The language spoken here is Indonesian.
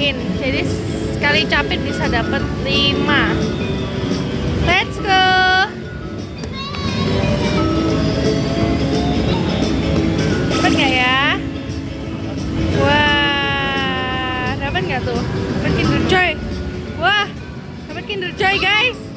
ramein. Jadi sekali capit bisa dapat 5. Let's go. Dapat nggak ya? Wah, dapat nggak tuh? Dapat Kinder Joy. Wah, dapat Kinder Joy guys.